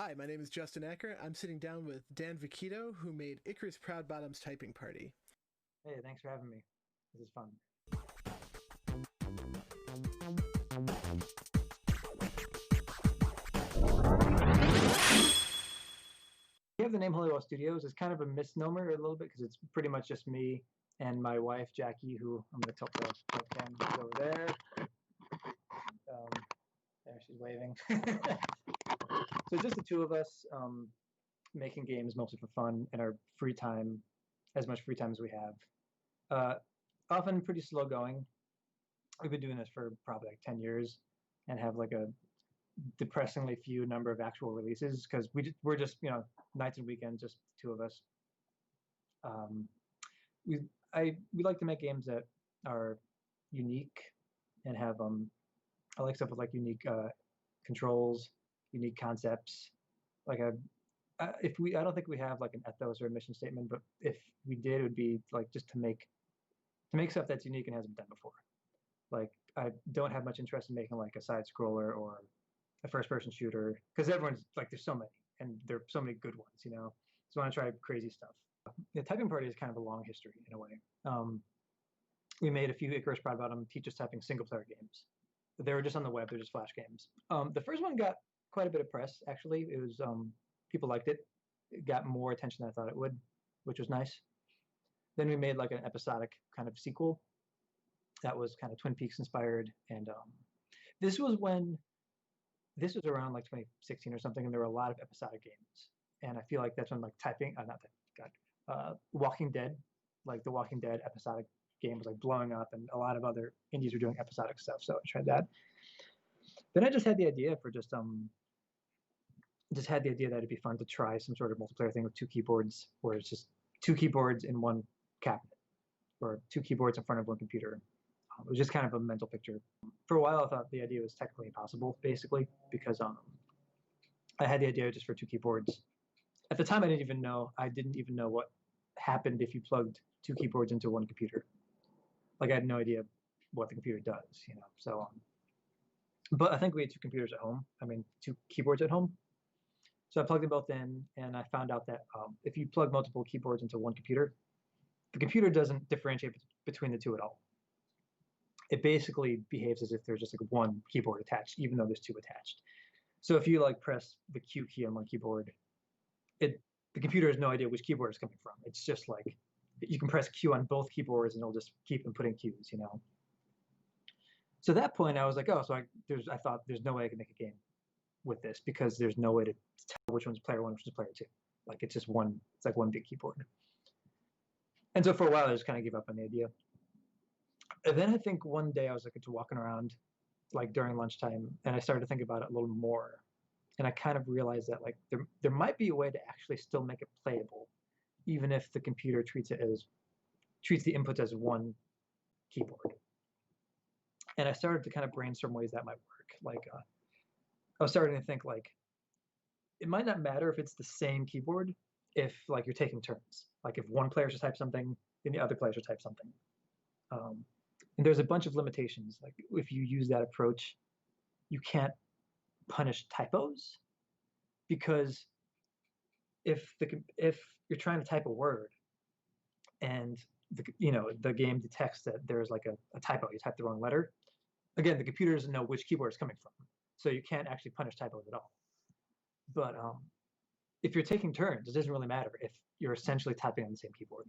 Hi, my name is Justin Acker. I'm sitting down with Dan Vecchitto, who made Icarus Proud Bottoms Typing Party. Hey, thanks for having me. This is fun. We have the name Holywell Studios. It's kind of a misnomer a little bit because it's pretty much just me and my wife, Jackie, who I'm going to tilt the webcam. She's over there. There, she's waving. So just the two of us making games mostly for fun in our free time, as much free time as we have. Often pretty slow going. We've been doing this for probably like 10 years and have like a depressingly few number of actual releases because we're just nights and weekends, just the two of us. We like to make games that are unique and have I like stuff with like unique controls, unique concepts. Like I don't think we have like an ethos or a mission statement, but if we did, it would be like just to make stuff that's unique and hasn't been done before. Like I don't have much interest in making like a side scroller or a first person shooter because everyone's like there's so many and there are so many good ones, So I want to try crazy stuff. The Typing Party is kind of a long history in a way. We made a few Icarus Proud Bottom teach us typing single player games. They were just on the web, they're just flash games. The first one got quite a bit of press actually. It was people liked it. It got more attention than I thought it would, which was nice. Then we made like an episodic kind of sequel that was kind of Twin Peaks inspired, and this was around like 2016 or something, and there were a lot of episodic games, and I feel like that's when like typing, not that, Walking Dead, like the Walking Dead episodic game was like blowing up, and a lot of other indies were doing episodic stuff, so I tried that. Then I just had the idea that it'd be fun to try some sort of multiplayer thing with two keyboards, where it's just two keyboards in one cabinet, or two keyboards in front of one computer. It was just kind of a mental picture. For a while, I thought the idea was technically impossible, basically, because I had the idea just for two keyboards. At the time, I didn't even know what happened if you plugged two keyboards into one computer. Like I had no idea what the computer does, So, but I think we had two computers at home. I mean, two keyboards at home. So I plugged them both in, and I found out that if you plug multiple keyboards into one computer, the computer doesn't differentiate between the two at all. It basically behaves as if there's just like one keyboard attached, even though there's two attached. So if you like press the Q key on one keyboard, the computer has no idea which keyboard it's coming from. It's just like you can press Q on both keyboards and it'll just keep inputting Qs, So at that point, I was like, oh, so I thought there's no way I can make a game with this because there's no way to tell which one's player one, which is player two. Like it's like one big keyboard. And so for a while, I just kind of gave up on the idea. And then I think one day I was like walking around like during lunchtime and I started to think about it a little more. And I kind of realized that like there might be a way to actually still make it playable, even if the computer treats the inputs as one keyboard. And I started to kind of brainstorm ways that might work. Like I was starting to think like it might not matter if it's the same keyboard if like you're taking turns. Like if one player should type something, then the other player should type something. And there's a bunch of limitations. Like if you use that approach, you can't punish typos because if you're trying to type a word and the game detects that there's like a typo, you type the wrong letter. Again, the computer doesn't know which keyboard it's coming from, so you can't actually punish typos at all. But if you're taking turns, it doesn't really matter if you're essentially typing on the same keyboard.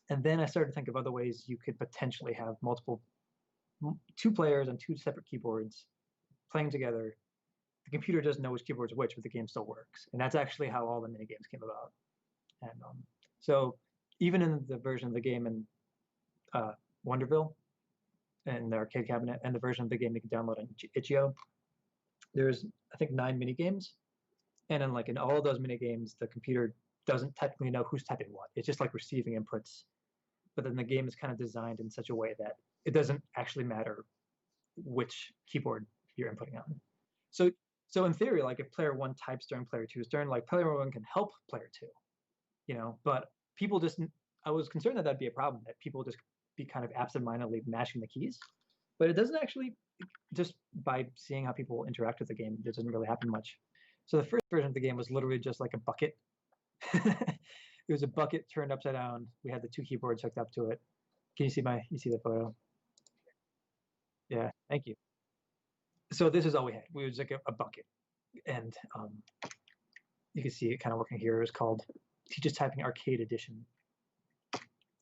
And then I started to think of other ways you could potentially have two players on two separate keyboards playing together. The computer doesn't know which keyboard's which, but the game still works. And that's actually how all the mini games came about. And so even in the version of the game in Wonderville and the arcade cabinet, and the version of the game you can download on itch.io, there's I think 9 mini games. And in all of those mini games, the computer doesn't technically know who's typing what. It's just like receiving inputs. But then the game is kind of designed in such a way that it doesn't actually matter which keyboard you're inputting on. So in theory, like if player one types during player two's turn, like player one can help player two, but I was concerned that that'd be a problem, that people just be kind of absentmindedly mashing the keys. But it doesn't actually, just by seeing how people interact with the game, it doesn't really happen much. So the first version of the game was literally just like a bucket. It was a bucket turned upside down. We had the 2 keyboards hooked up to it. Can you see you see the photo? Yeah, thank you. So this is all we had. We was like a bucket, and you can see it kind of working here. It was called Teaches Typing Arcade Edition,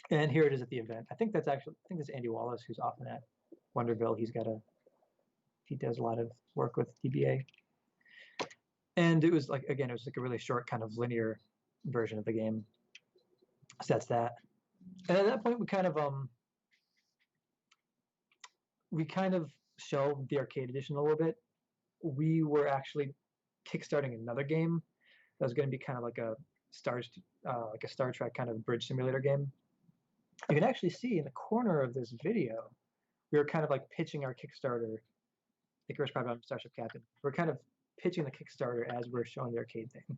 and here it is at the event. I think that's Andy Wallace who's often at Wonderville. He does a lot of work with DBA, and it was like it was like a really short kind of linear version of the game. So that's that. And at that point, we kind of shelved the arcade edition a little bit. We were actually kickstarting another game that was going to be kind of like a Star Trek kind of bridge simulator game. You can actually see in the corner of this video, we were kind of like pitching our Kickstarter, Icarus Prime Starship Captain. We're kind of pitching the Kickstarter as we're showing the arcade thing.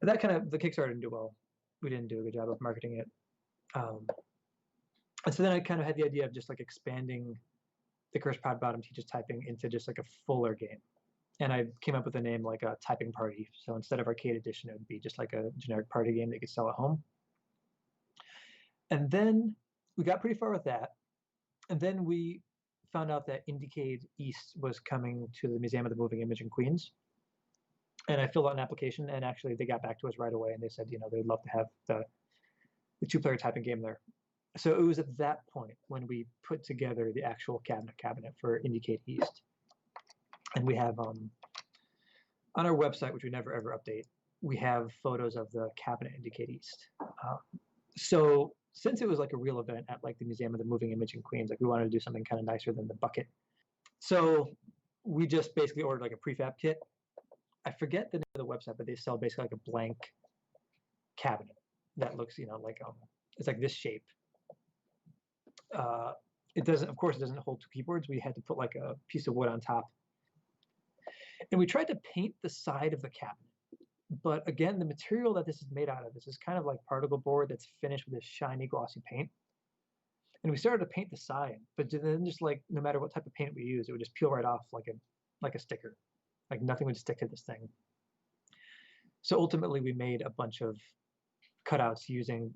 But the Kickstarter didn't do well. We didn't do a good job of marketing it. And so then I kind of had the idea of just like expanding the Icarus Proud Bottom Teaches Typing into just like a fuller game. And I came up with a name like a typing party. So instead of arcade edition, it would be just like a generic party game that you could sell at home. And then we got pretty far with that. And then we found out that Indiecade East was coming to the Museum of the Moving Image in Queens. And I filled out an application, and actually they got back to us right away, and they said, they'd love to have the 2-player typing game there. So it was at that point when we put together the actual cabinet for Indiecade East. And we have on our website, which we never ever update, we have photos of the cabinet Indiecade East. So since it was like a real event at like the Museum of the Moving Image in Queens, like we wanted to do something kind of nicer than the bucket. So we just basically ordered like a prefab kit. I forget the name of the website, but they sell basically like a blank cabinet that looks, like it's like this shape. Of course, it doesn't hold 2 keyboards. We had to put like a piece of wood on top. And we tried to paint the side of the cabinet. But again, the material that this is made out of, this is kind of like particle board that's finished with this shiny, glossy paint. And we started to paint the side, but then just like, no matter what type of paint we use, it would just peel right off like a sticker. Like nothing would stick to this thing. So ultimately, we made a bunch of cutouts using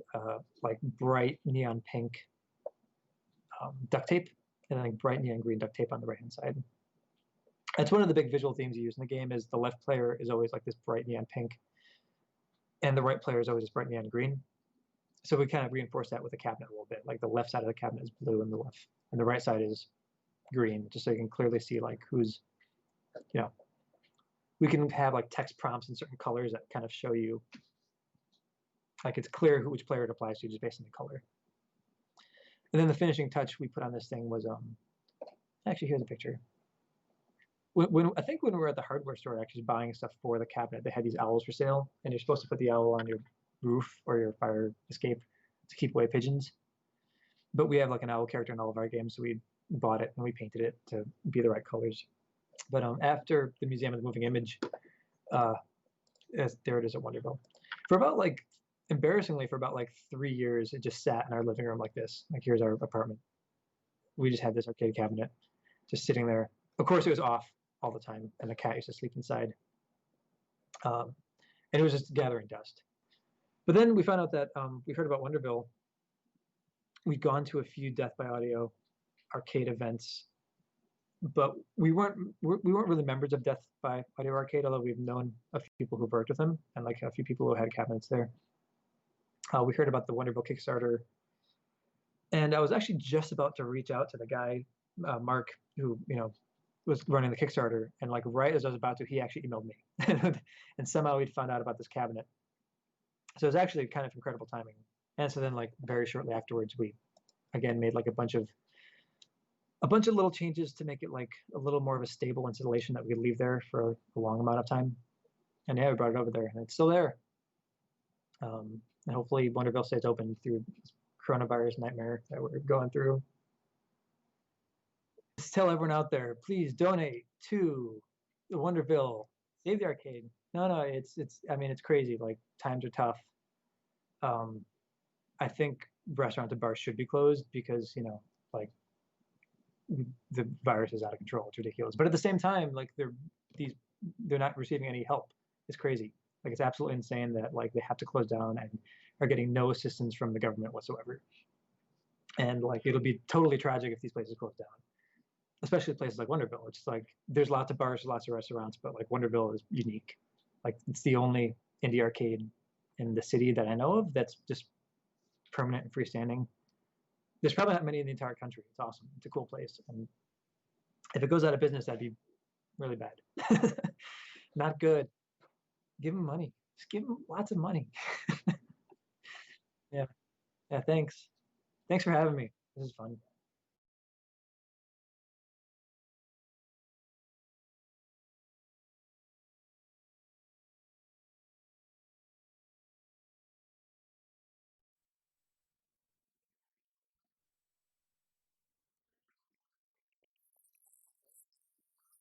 like bright neon pink duct tape, and then like bright neon green duct tape on the right-hand side. That's one of the big visual themes you use in the game. Is the left player is always like this bright neon pink, and the right player is always this bright neon green. So we kind of reinforce that with the cabinet a little bit. Like the left side of the cabinet is blue, and the right side is green, just so you can clearly see like who's, we can have like text prompts in certain colors that kind of show you, like it's clear which player it applies to just based on the color. And then the finishing touch we put on this thing was, actually here's a picture. I think when we were at the hardware store actually buying stuff for the cabinet, they had these owls for sale, and you're supposed to put the owl on your roof or your fire escape to keep away pigeons. But we have like an owl character in all of our games, so we bought it and we painted it to be the right colors. But after the Museum of the Moving Image, there it is at Wonderville. Embarrassingly, for about 3 years, it just sat in our living room like this. Like here's our apartment. We just had this arcade cabinet just sitting there. Of course, it was off all the time, and the cat used to sleep inside. And it was just gathering dust. But then we found out that we heard about Wonderville. We'd gone to a few Death by Audio arcade events, but we weren't really members of Death by Audio Arcade, although we've known a few people who've worked with them and like a few people who had cabinets there. We heard about the Wonderville Kickstarter, and I was actually just about to reach out to the guy, Mark, who was running the Kickstarter, and like right as I was about to, he actually emailed me, and somehow we'd found out about this cabinet. So it was actually kind of incredible timing. And so then like very shortly afterwards, we again made like a bunch of little changes to make it like a little more of a stable installation that we could leave there for a long amount of time. And yeah, we brought it over there, and it's still there. And hopefully Wonderville stays open through this coronavirus nightmare that we're going through. Just tell everyone out there, please donate to the Wonderville. Save the arcade. No, it's crazy. Like times are tough. I think restaurants and bars should be closed because the virus is out of control. It's ridiculous. But at the same time, like these they're not receiving any help. It's crazy. Like it's absolutely insane that like they have to close down and are getting no assistance from the government whatsoever. And like it'll be totally tragic if these places close down, especially places like Wonderville. It's like there's lots of bars, lots of restaurants, but like Wonderville is unique. Like it's the only indie arcade in the city that I know of that's just permanent and freestanding. There's probably not many in the entire country. It's awesome. It's a cool place. And if it goes out of business, that'd be really bad. Not good. Give them money. Just give them lots of money. Yeah. Yeah. Thanks. Thanks for having me. This is fun.